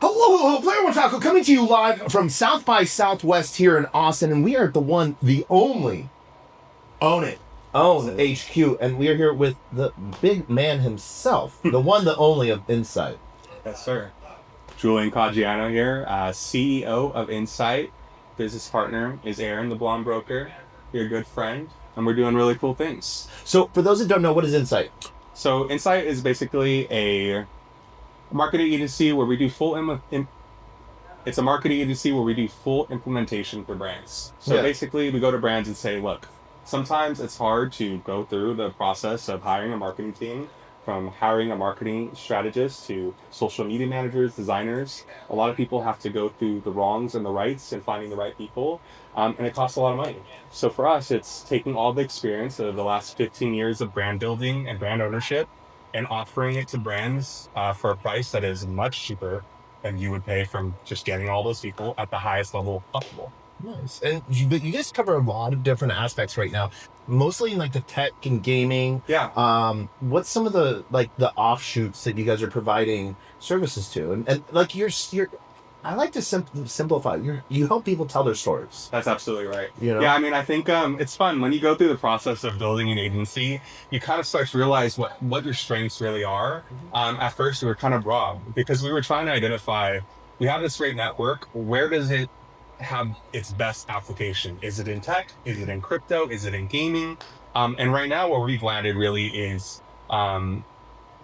Hello, Player One Taco coming to you live from South by Southwest here in Austin, and we are at the one, the only, Own HQ, and we are here with the big man himself, the one, the only of Insight. Yes, sir. Julian Caggiano here, CEO of Insight. Business partner is Aaron, the blonde broker. You're a good friend, and we're doing really cool things. So, for those that don't know, what is Insight? So, Insight is basically a marketing agency where we do it's a marketing agency where we do full implementation for brands. So basically we go to brands and say, look, sometimes it's hard to go through the process of hiring a marketing team, from hiring a marketing strategist to social media managers, designers. A lot of people have to go through the wrongs and the rights and finding the right people, and it costs a lot of money. So for us, it's taking all the experience of the last 15 years of brand building and brand ownership and offering it to brands for a price that is much cheaper than you would pay from just getting all those people at the highest level possible. Nice. And you guys cover a lot of different aspects right now, mostly in like the tech and gaming. Yeah. What's some of the offshoots that you guys are providing services to? And like you're I like to simplify. You help people tell their stories. That's absolutely right. You know? Yeah, I mean, I think it's fun. When you go through the process of building an agency, you kind of start to realize what your strengths really are. At first, we were kind of raw because we were trying to identify, we have this great network. Where does it have its best application? Is it in tech? Is it in crypto? Is it in gaming? And right now, where we've landed really is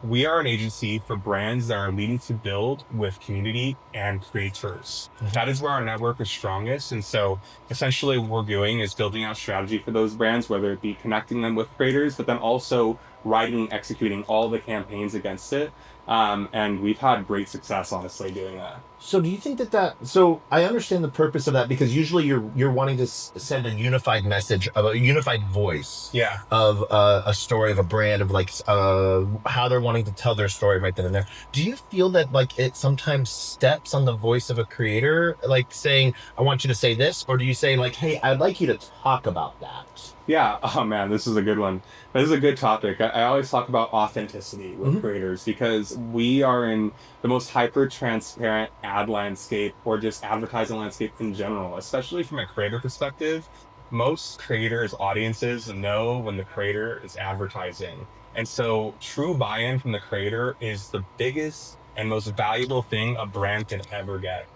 we are an agency for brands that are leading to build with community and creators. That is where our network is strongest. And so essentially what we're doing is building out strategy for those brands, whether it be connecting them with creators, but then also writing and executing all the campaigns against it. And we've had great success, honestly, doing that. So do you think so I understand the purpose of that, because usually you're wanting to send a unified message, of a unified voice of a story of a brand, of like how they're wanting to tell their story right then and there. Do you feel that like it sometimes steps on the voice of a creator, like saying, I want you to say this, or do you say like, hey, I'd like you to talk about that? Yeah. Oh man, this is a good one. This is a good topic. I always talk about authenticity with creators, because we are in the most hyper transparent ad landscape, or just advertising landscape in general, especially from a creator perspective. Most creators' audiences know when the creator is advertising. And so true buy-in from the creator is the biggest and most valuable thing a brand can ever get.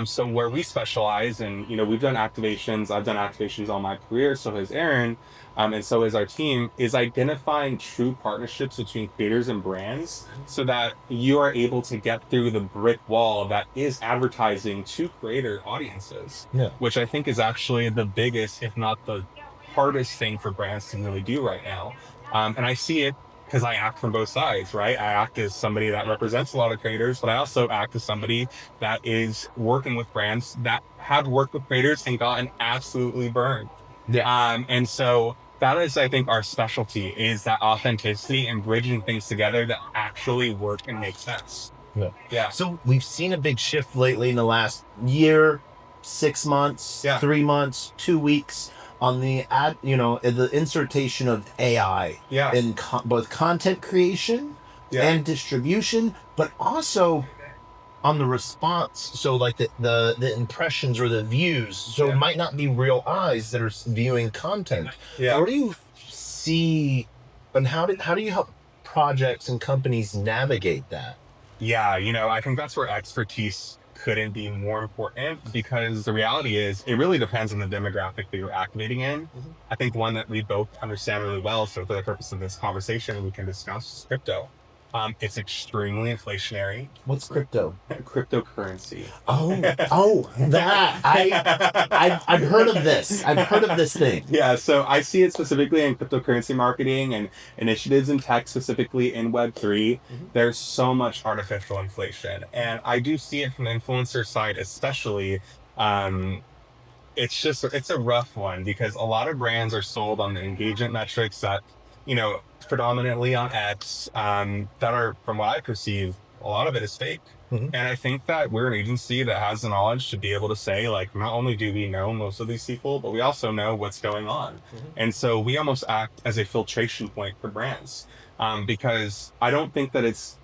So where we specialize, and we've done activations, I've done activations all my career, so has Aaron, and so is our team, is identifying true partnerships between creators and brands so that you are able to get through the brick wall that is advertising to creator audiences, which I think is actually the biggest, if not the hardest thing for brands to really do right now. And I see it because I act from both sides, right? I act as somebody that represents a lot of creators, but I also act as somebody that is working with brands that have worked with creators and gotten absolutely burned. And so that is, I think, our specialty, is that authenticity and bridging things together that actually work and make sense. Yeah. So we've seen a big shift lately in the last year, 6 months, 3 months, 2 weeks, on the the insertion of AI in both content creation and distribution, but also on the response. So like the impressions or the views. So it might not be real eyes that are viewing content. What do you see, and how do you help projects and companies navigate that? I think that's where expertise couldn't be more important, because the reality is it really depends on the demographic that you're activating in. I think one that we both understand really well, so for the purpose of this conversation, we can discuss crypto. It's extremely inflationary. What's crypto? Cryptocurrency. That I've heard of this. I've heard of this thing. Yeah, so I see it specifically in cryptocurrency marketing and initiatives in tech, specifically in Web3. There's so much artificial inflation, and I do see it from the influencer side, especially. It's a rough one, because a lot of brands are sold on the engagement metrics that, predominantly on X, that are, from what I perceive, a lot of it is fake. And I think that we're an agency that has the knowledge to be able to say, like, not only do we know most of these people, but we also know what's going on. And so we almost act as a filtration point for brands, because I don't think that it's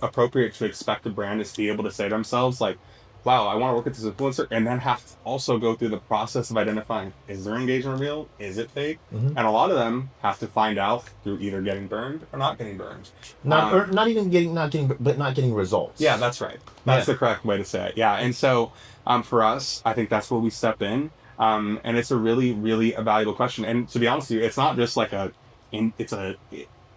appropriate to expect a brand is to be able to say to themselves, like, wow, I want to work with this influencer, and then have to also go through the process of identifying, is their engagement real? Is it fake? And a lot of them have to find out through either getting burned or not getting burned. Not getting results. Yeah, that's right. That's the correct way to say it. Yeah. And so for us, I think that's where we step in. And it's a really, really a valuable question. And to be honest with you, it's not just like it's a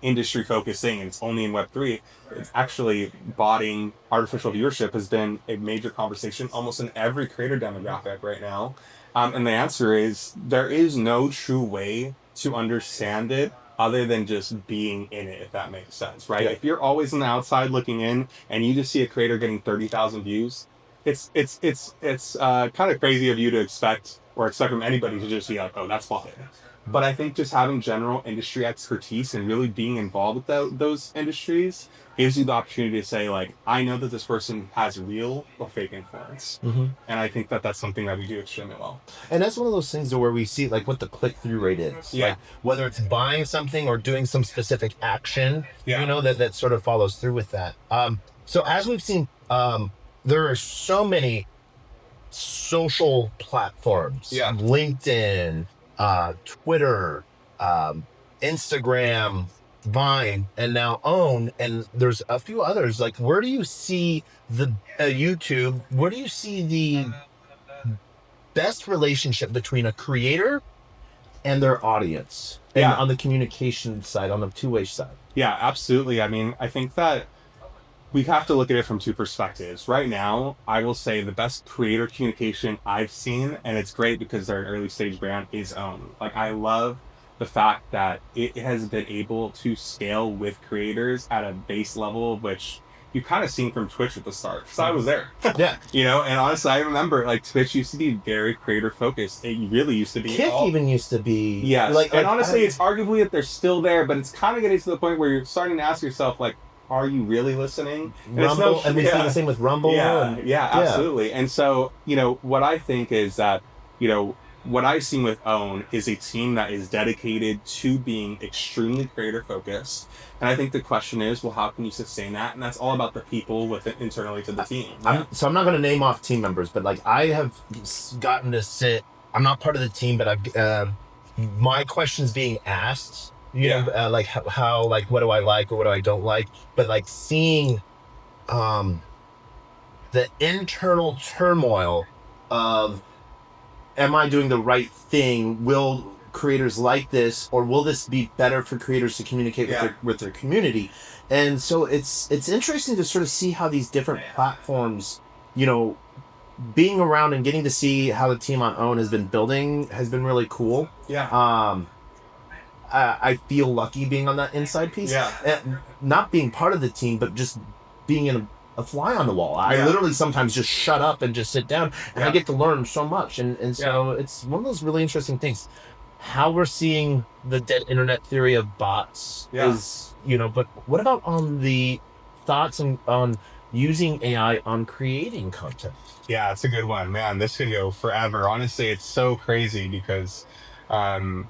industry focused thing and it's only in Web3. It's actually botting artificial viewership has been a major conversation almost in every creator demographic right now. And the answer is there is no true way to understand it other than just being in it, if that makes sense, right? If you're always on the outside looking in and you just see a creator getting 30,000 views, it's kind of crazy of you to expect from anybody to just be like, oh, that's fine. But I think just having general industry expertise and really being involved with those industries gives you the opportunity to say, like, I know that this person has real or fake influence. And I think that that's something that we do extremely well. And that's one of those things where we see, like, what the click-through rate is. Yeah. Like, whether it's buying something or doing some specific action, that sort of follows through with that. So as we've seen, there are so many social platforms. LinkedIn, Twitter, Instagram, Vine, and now Own, and there's a few others. Like, where do you see the YouTube? Where do you see the best relationship between a creator and their audience, and on the communication side, on the two-way side? Yeah, absolutely. I mean, I think that we have to look at it from two perspectives. Right now, I will say the best creator communication I've seen, and it's great because they're an early stage brand, is Own. Like, I love the fact that it has been able to scale with creators at a base level, which you kind of seen from Twitch at the start, because I was there. And honestly, I remember, like, Twitch used to be very creator focused. It really used to be. Kick even used to be. Yes. And honestly, it's arguably that they're still there, but it's kind of getting to the point where you're starting to ask yourself, like, are you really listening? Rumble, and we see the same with Rumble. Yeah, absolutely. And so, what I think is that, what I've seen with Own is a team that is dedicated to being extremely creator focused. And I think the question is, well, how can you sustain that? And that's all about the people internally to the team. I'm not going to name off team members, but, like, I have gotten to sit. I'm not part of the team, but I've my questions being asked. Like how, like, what do I like or what do I don't like, but, like, seeing the internal turmoil of, am I doing the right thing? Will creators like this, or will this be better for creators to communicate with their community? And so it's interesting to sort of see how these different platforms, being around and getting to see how the team on Own has been building has been really cool. I feel lucky being on that inside piece. Not being part of the team, but just being in a fly on the wall. I literally sometimes just shut up and just sit down, and I get to learn so much. And so it's one of those really interesting things. How we're seeing the dead internet theory of bots is, but what about on the thoughts on using AI on creating content? Yeah, it's a good one. Man, this could go forever. Honestly, it's so crazy because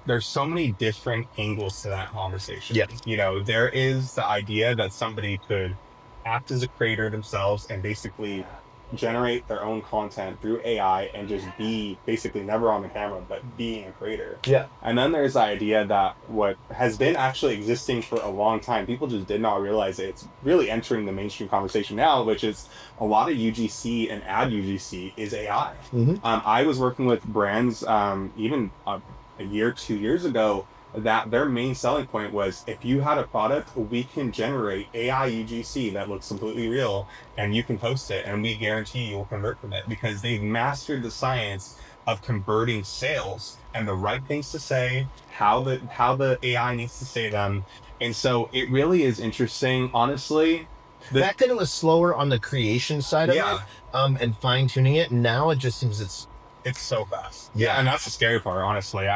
there's so many different angles to that conversation. There is the idea that somebody could act as a creator themselves and basically generate their own content through AI and just be basically never on the camera, but being a creator. And then there's the idea that what has been actually existing for a long time, people just did not realize it. It's really entering the mainstream conversation now, which is a lot of UGC and ad UGC is AI. I was working with brands even a year, 2 years ago, that their main selling point was, if you had a product, we can generate AI UGC that looks completely real, and you can post it, and we guarantee you will convert from it, because they've mastered the science of converting sales and the right things to say, how the AI needs to say them. And so it really is interesting, honestly. Back then it was slower on the creation side of it, and fine tuning it. Now it just seems it's so fast. And that's the scary part, honestly.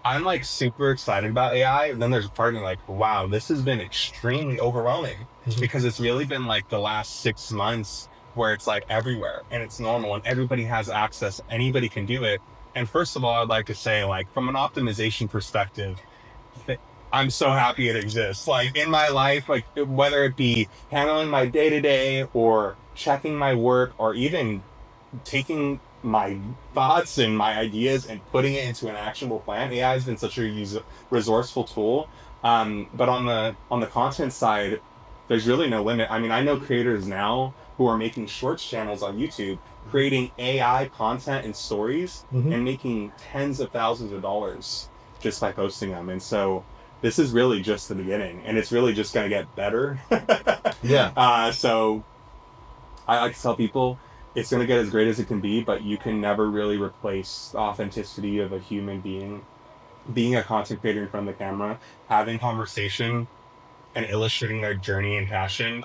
I'm like super excited about AI, and then there's a part of me like, wow, this has been extremely overwhelming, because it's really been like the last 6 months where it's like everywhere and it's normal and everybody has access, anybody can do it. And first of all, I'd like to say, like, from an optimization perspective, I'm so happy it exists. Like, in my life, like, whether it be handling my day-to-day or checking my work or even taking my thoughts and my ideas and putting it into an actionable plan, AI has been such a resourceful tool. But on the content side, there's really no limit. I mean, I know creators now who are making shorts channels on YouTube, creating AI content and stories, and making tens of thousands of dollars just by posting them. And so this is really just the beginning, and it's really just going to get better. Yeah. So I like to tell people it's going to get as great as it can be, but you can never really replace the authenticity of a human being a content creator in front of the camera, having conversation and illustrating their journey and passion.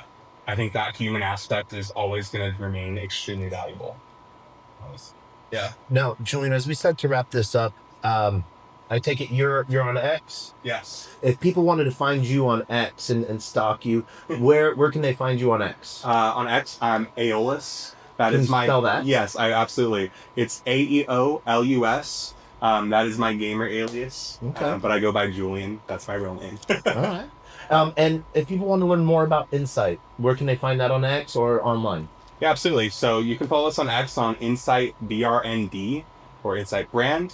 I think that human aspect is always going to remain extremely valuable. Yeah. Now, Julian, as we start to wrap this up, I take it you're on X? Yes. If people wanted to find you on X and stalk you, where can they find you on X? On X, I'm Aeolus. That Can is you my spell that? Yes, I absolutely. It's AEOLUS. That is my gamer alias. Okay. But I go by Julian. That's my real name. All right. And if people want to learn more about Insight, where can they find that on X or online? Yeah, absolutely. So you can follow us on X on Insight BRND or Insight Brand.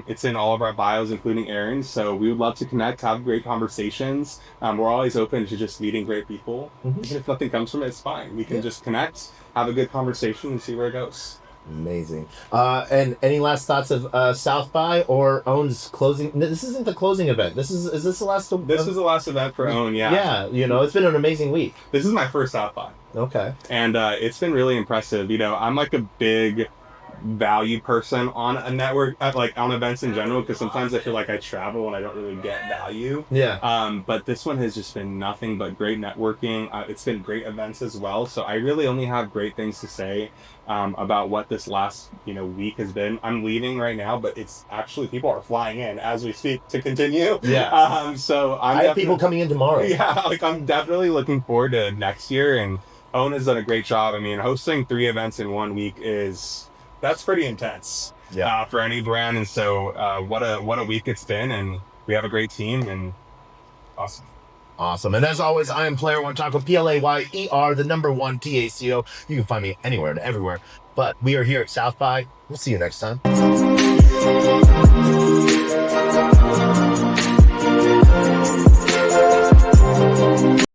It's in all of our bios, including Aaron's. So we would love to connect, have great conversations. We're always open to just meeting great people. Even if nothing comes from it, it's fine. We can just connect, have a good conversation, and see where it goes. Amazing. And any last thoughts of South by or OWN's closing? This isn't the closing event. Is this the last? This is the last event for OWN. Yeah. Yeah. It's been an amazing week. This is my first South by. Okay. And it's been really impressive. I'm like a big value person on a network, like on events in general, because sometimes I feel like I travel and I don't really get value. Yeah. But this one has just been nothing but great networking. It's been great events as well. So I really only have great things to say about what this last week has been. I'm leaving right now, but it's actually people are flying in as we speak to continue. Yeah. So I have people coming in tomorrow. Yeah, like I'm definitely looking forward to next year, and OWN has done a great job. I mean, hosting 3 events in 1 week that's pretty intense. Yeah. For any brand. And so what a week it's been, and we have a great team, and awesome. And as always, I am Player One Taco, PLAYER, the number 1 TACO. You can find me anywhere and everywhere. But we are here at South by. We'll see you next time.